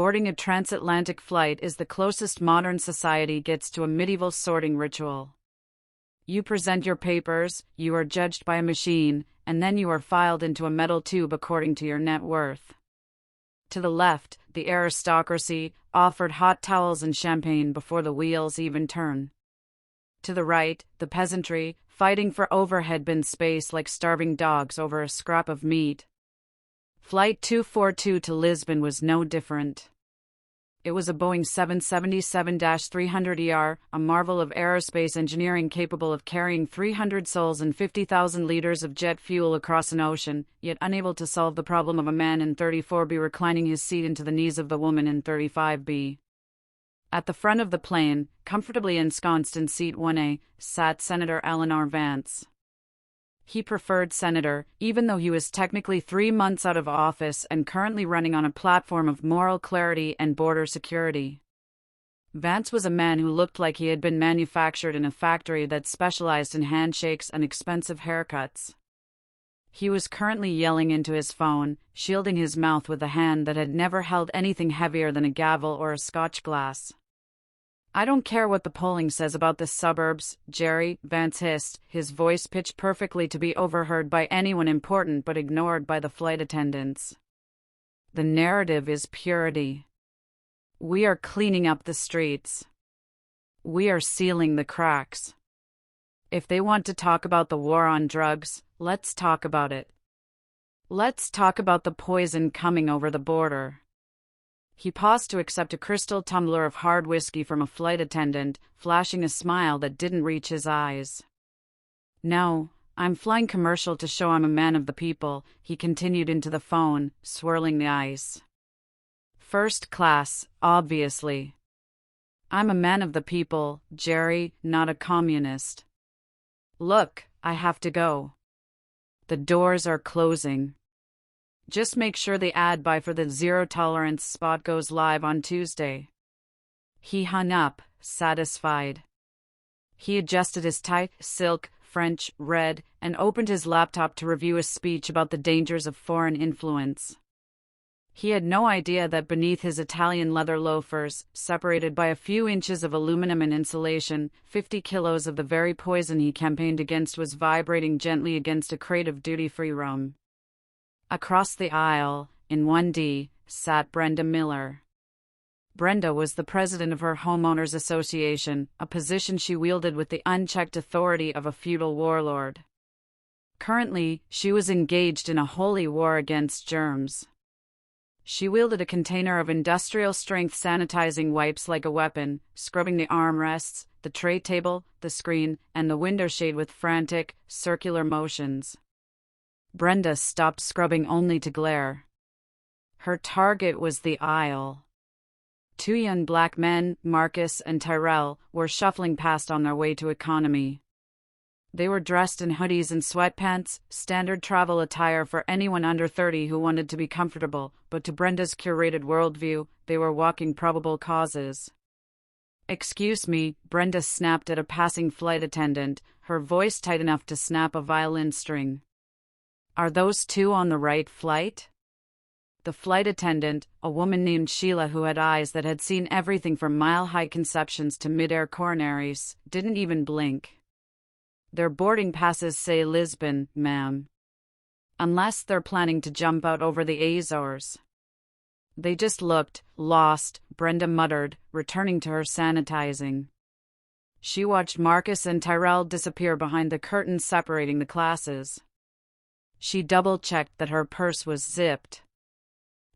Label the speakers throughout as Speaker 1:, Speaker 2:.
Speaker 1: Boarding a transatlantic flight is the closest modern society gets to a medieval sorting ritual. You present your papers, you are judged by a machine, and then you are filed into a metal tube according to your net worth. To the left, the aristocracy, offered hot towels and champagne before the wheels even turn. To the right, the peasantry, fighting for overhead bin space like starving dogs over a scrap of meat. Flight 242 to Lisbon was no different. It was a Boeing 777-300ER, a marvel of aerospace engineering capable of carrying 300 souls and 50,000 liters of jet fuel across an ocean, yet unable to solve the problem of a man in 34B reclining his seat into the knees of the woman in 35B. At the front of the plane, comfortably ensconced in seat 1A, sat Senator Eleanor Vance. He preferred senator, even though he was technically 3 months out of office and currently running on a platform of moral clarity and border security. Vance was a man who looked like he had been manufactured in a factory that specialized in handshakes and expensive haircuts. He was currently yelling into his phone, shielding his mouth with a hand that had never held anything heavier than a gavel or a scotch glass. "I don't care what the polling says about the suburbs, Jerry," Vance hissed, his voice pitched perfectly to be overheard by anyone important but ignored by the flight attendants. "The narrative is purity. We are cleaning up the streets. We are sealing the cracks. If they want to talk about the war on drugs, let's talk about it. Let's talk about the poison coming over the border." He paused to accept a crystal tumbler of hard whiskey from a flight attendant, flashing a smile that didn't reach his eyes. "No, I'm flying commercial to show I'm a man of the people," he continued into the phone, swirling the ice. "First class, obviously. I'm a man of the people, Jerry, not a communist. Look, I have to go. The doors are closing. Just make sure the ad buy for the zero-tolerance spot goes live on Tuesday." He hung up, satisfied. He adjusted his tie, silk, French, red, and opened his laptop to review a speech about the dangers of foreign influence. He had no idea that beneath his Italian leather loafers, separated by a few inches of aluminum and insulation, 50 kilos of the very poison he campaigned against was vibrating gently against a crate of duty-free rum. Across the aisle, in 1D, sat Brenda Miller. Brenda was the president of her homeowners association, a position she wielded with the unchecked authority of a feudal warlord. Currently, she was engaged in a holy war against germs. She wielded a container of industrial-strength sanitizing wipes like a weapon, scrubbing the armrests, the tray table, the screen, and the window shade with frantic, circular motions. Brenda stopped scrubbing only to glare. Her target was the aisle. 2 young black men, Marcus and Tyrell, were shuffling past on their way to economy. They were dressed in hoodies and sweatpants, standard travel attire for anyone under 30 who wanted to be comfortable, but to Brenda's curated worldview, they were walking probable causes. "Excuse me," Brenda snapped at a passing flight attendant, her voice tight enough to snap a violin string. "Are those 2 on the right flight?" The flight attendant, a woman named Sheila who had eyes that had seen everything from mile-high conceptions to mid-air coronaries, didn't even blink. "Their boarding passes say Lisbon, ma'am. Unless they're planning to jump out over the Azores." "They just looked lost," Brenda muttered, returning to her sanitizing. She watched Marcus and Tyrell disappear behind the curtains separating the classes. She double-checked that her purse was zipped.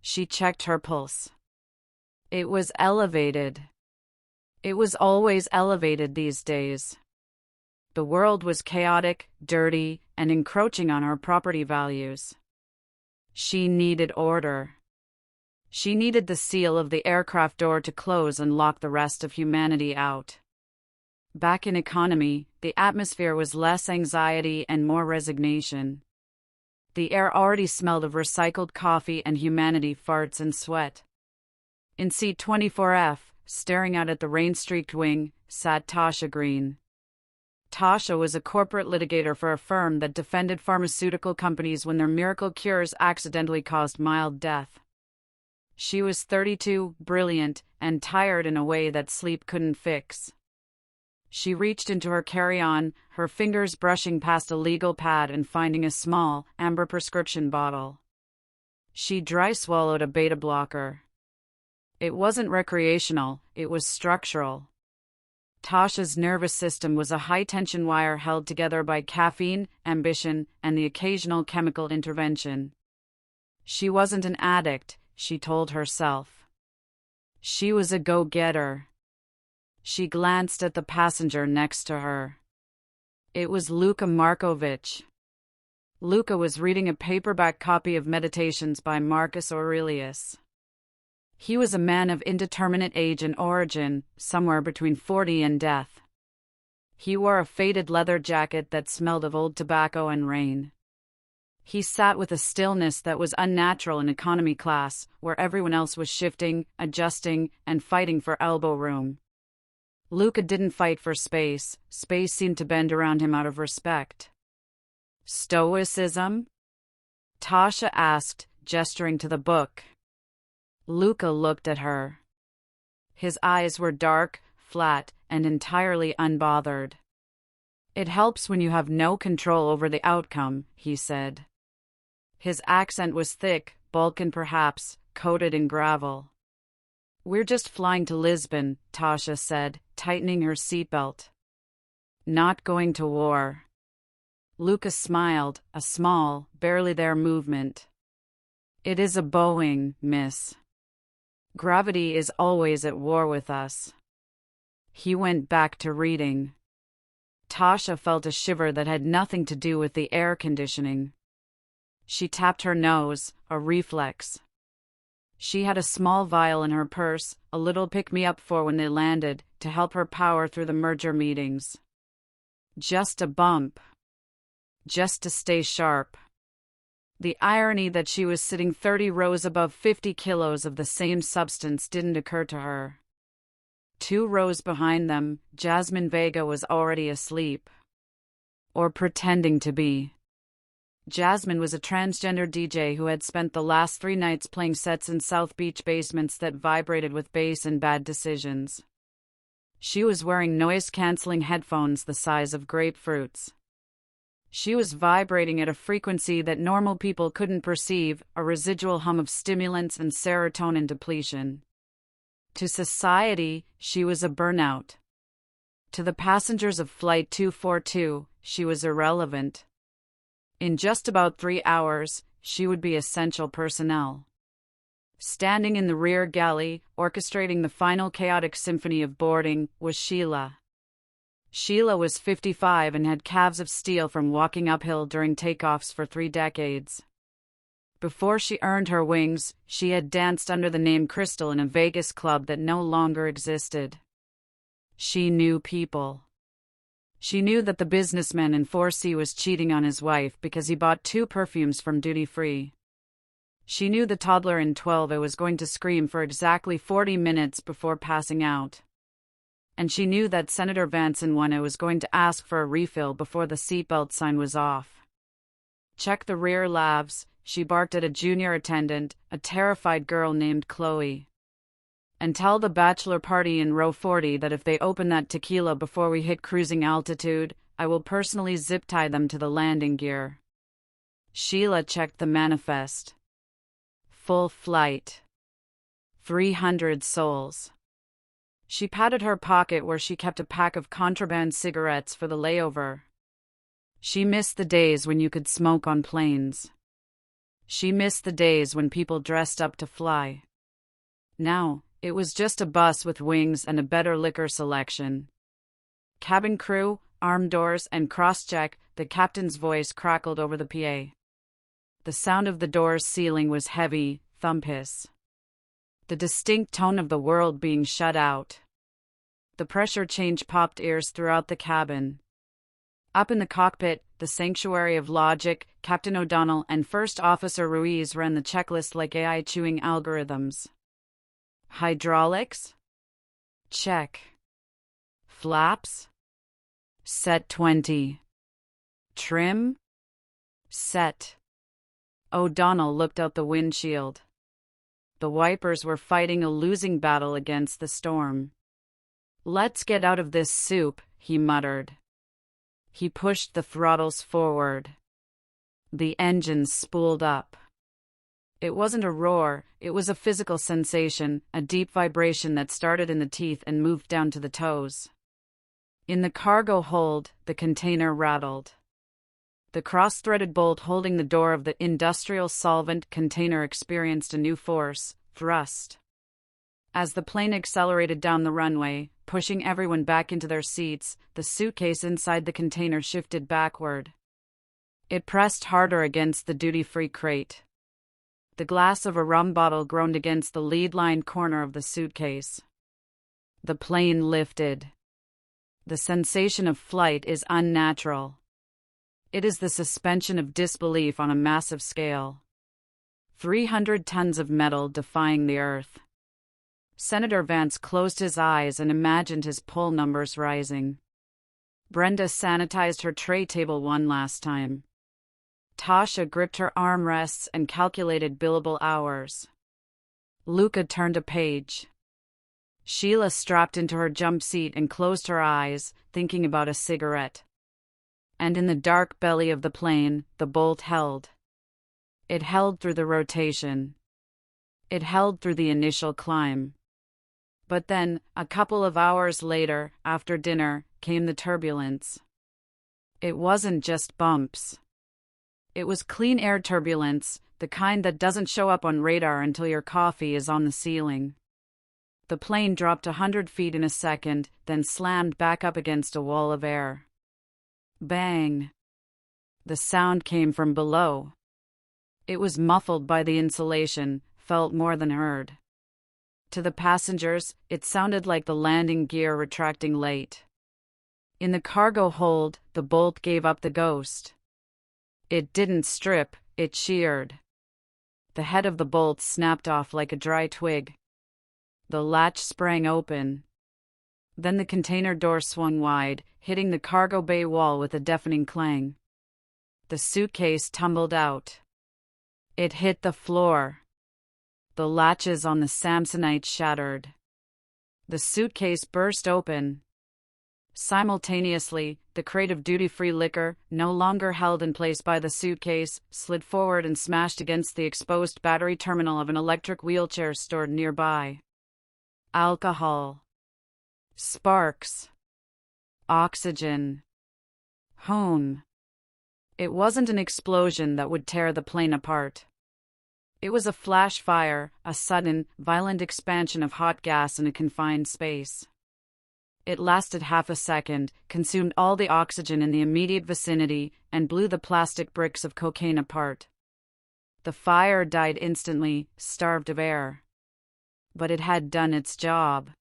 Speaker 1: She checked her pulse. It was elevated. It was always elevated these days. The world was chaotic, dirty, and encroaching on her property values. She needed order. She needed the seal of the aircraft door to close and lock the rest of humanity out. Back in economy, the atmosphere was less anxiety and more resignation. The air already smelled of recycled coffee and humanity farts and sweat. In seat 24F, staring out at the rain-streaked wing, sat Tasha Green. Tasha was a corporate litigator for a firm that defended pharmaceutical companies when their miracle cures accidentally caused mild death. She was 32, brilliant, and tired in a way that sleep couldn't fix. She reached into her carry-on, her fingers brushing past a legal pad and finding a small, amber prescription bottle. She dry-swallowed a beta blocker. It wasn't recreational, it was structural. Tasha's nervous system was a high-tension wire held together by caffeine, ambition, and the occasional chemical intervention. She wasn't an addict, she told herself. She was a go-getter. She glanced at the passenger next to her. It was Luka Markovich. Luka was reading a paperback copy of Meditations by Marcus Aurelius. He was a man of indeterminate age and origin, somewhere between 40 and death. He wore a faded leather jacket that smelled of old tobacco and rain. He sat with a stillness that was unnatural in economy class, where everyone else was shifting, adjusting, and fighting for elbow room. Luka didn't fight for space. Space seemed to bend around him out of respect. Stoicism? Tasha asked, gesturing to the book. Luka looked at her. His eyes were dark, flat, and entirely unbothered. It helps when you have no control over the outcome, he said. His accent was thick, Balkan perhaps, coated in gravel. We're just flying to Lisbon, Tasha said, tightening her seatbelt. Not going to war. Luka smiled, a small, barely there movement. It is a Boeing, miss. Gravity is always at war with us. He went back to reading. Tasha felt a shiver that had nothing to do with the air conditioning. She tapped her nose, a reflex. She had a small vial in her purse, a little pick-me-up for when they landed, to help her power through the merger meetings. Just a bump. Just to stay sharp. The irony that she was sitting 30 rows above 50 kilos of the same substance didn't occur to her. 2 rows behind them, Jasmine Vega was already asleep. Or pretending to be. Jasmine was a transgender DJ who had spent the last 3 nights playing sets in South Beach basements that vibrated with bass and bad decisions. She was wearing noise-canceling headphones the size of grapefruits. She was vibrating at a frequency that normal people couldn't perceive, a residual hum of stimulants and serotonin depletion. To society, she was a burnout. To the passengers of Flight 242, she was irrelevant. In just about 3 hours, she would be essential personnel. Standing in the rear galley, orchestrating the final chaotic symphony of boarding, was Sheila. Sheila was 55 and had calves of steel from walking uphill during takeoffs for 3 decades. Before she earned her wings, she had danced under the name Crystal in a Vegas club that no longer existed. She knew people. She knew that the businessman in 4C was cheating on his wife because he bought 2 perfumes from duty-free. She knew the toddler in 12A was going to scream for exactly 40 minutes before passing out. And she knew that Senator Vance in 1A was going to ask for a refill before the seatbelt sign was off. Check the rear lavs, she barked at a junior attendant, a terrified girl named Chloe. And tell the bachelor party in row 40 that if they open that tequila before we hit cruising altitude, I will personally zip-tie them to the landing gear. Sheila checked the manifest. Full flight. 300 souls. She patted her pocket where she kept a pack of contraband cigarettes for the layover. She missed the days when you could smoke on planes. She missed the days when people dressed up to fly. Now, it was just a bus with wings and a better liquor selection. Cabin crew, arm doors, and cross-check, the captain's voice crackled over the PA. The sound of the door's ceiling was heavy, thump-hiss. The distinct tone of the world being shut out. The pressure change popped ears throughout the cabin. Up in the cockpit, the sanctuary of logic, Captain O'Donnell and First Officer Ruiz ran the checklist like AI chewing algorithms. Hydraulics? Check. Flaps? Set 20. Trim? Set. O'Donnell looked out the windshield. the wipers were fighting a losing battle against the storm. "Let's get out of this soup," he muttered. He pushed the throttles forward. The engines spooled up. It wasn't a roar, it was a physical sensation, a deep vibration that started in the teeth and moved down to the toes. In the cargo hold, the container rattled. The cross-threaded bolt holding the door of the industrial solvent container experienced a new force, thrust. As the plane accelerated down the runway, pushing everyone back into their seats, the suitcase inside the container shifted backward. It pressed harder against the duty-free crate. The glass of a rum bottle groaned against the lead-lined corner of the suitcase. The plane lifted. The sensation of flight is unnatural. It is the suspension of disbelief on a massive scale. 300 tons of metal defying the earth. Senator Vance closed his eyes and imagined his pull numbers rising. Brenda sanitized her tray table one last time. Tasha gripped her armrests and calculated billable hours. Luca turned a page. Sheila strapped into her jump seat and closed her eyes, thinking about a cigarette. And in the dark belly of the plane, the bolt held. It held through the rotation. It held through the initial climb. But then, a couple of hours later, after dinner, came the turbulence. It wasn't just bumps. It was clean air turbulence, the kind that doesn't show up on radar until your coffee is on the ceiling. The plane dropped 100 feet in a second, then slammed back up against a wall of air. Bang! The sound came from below. It was muffled by the insulation, felt more than heard. To the passengers, it sounded like the landing gear retracting late. In the cargo hold, the bolt gave up the ghost. It didn't strip, it sheared. The head of the bolt snapped off like a dry twig. The latch sprang open. Then the container door swung wide, hitting the cargo bay wall with a deafening clang. The suitcase tumbled out. It hit the floor. The latches on the Samsonite shattered. The suitcase burst open. Simultaneously, the crate of duty-free liquor, no longer held in place by the suitcase, slid forward and smashed against the exposed battery terminal of an electric wheelchair stored nearby. Alcohol. Sparks. Oxygen. Home. It wasn't an explosion that would tear the plane apart. It was a flash fire, a sudden, violent expansion of hot gas in a confined space. It lasted half a second, consumed all the oxygen in the immediate vicinity, and blew the plastic bricks of cocaine apart. The fire died instantly, starved of air. But it had done its job.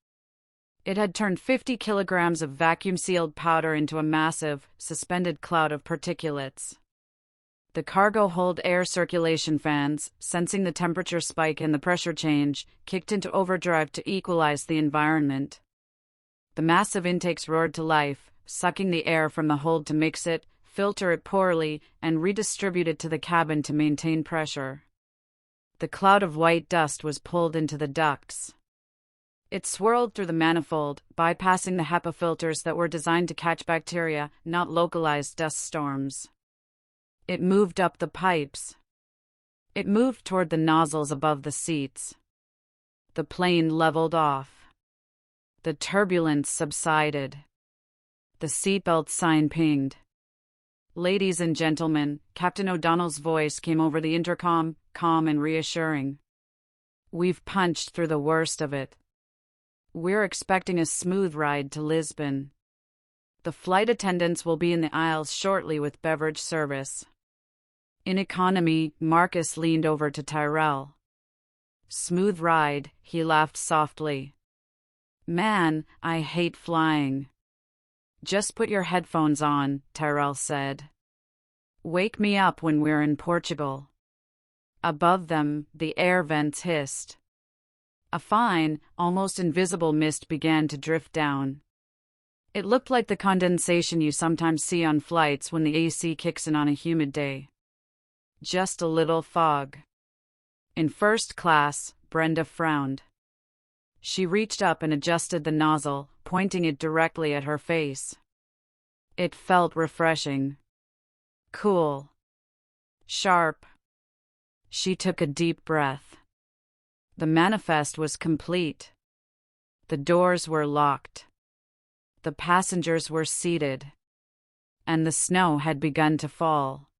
Speaker 1: It had turned 50 kilograms of vacuum-sealed powder into a massive, suspended cloud of particulates. The cargo hold air circulation fans, sensing the temperature spike and the pressure change, kicked into overdrive to equalize the environment. The massive intakes roared to life, sucking the air from the hold to mix it, filter it poorly, and redistribute it to the cabin to maintain pressure. The cloud of white dust was pulled into the ducts. It swirled through the manifold, bypassing the HEPA filters that were designed to catch bacteria, not localized dust storms. It moved up the pipes. It moved toward the nozzles above the seats. The plane leveled off. The turbulence subsided. The seatbelt sign pinged. "Ladies and gentlemen," Captain O'Donnell's voice came over the intercom, calm and reassuring. "We've punched through the worst of it. We're expecting a smooth ride to Lisbon. The flight attendants will be in the aisles shortly with beverage service." In economy, Marcus leaned over to Tyrell. "Smooth ride," he laughed softly. "Man, I hate flying." "Just put your headphones on," Tyrell said. "Wake me up when we're in Portugal." Above them, the air vents hissed. A fine, almost invisible mist began to drift down. It looked like the condensation you sometimes see on flights when the AC kicks in on a humid day. Just a little fog. In first class, Brenda frowned. She reached up and adjusted the nozzle, pointing it directly at her face. It felt refreshing. Cool. Sharp. She took a deep breath. The manifest was complete. The doors were locked. The passengers were seated. And the snow had begun to fall.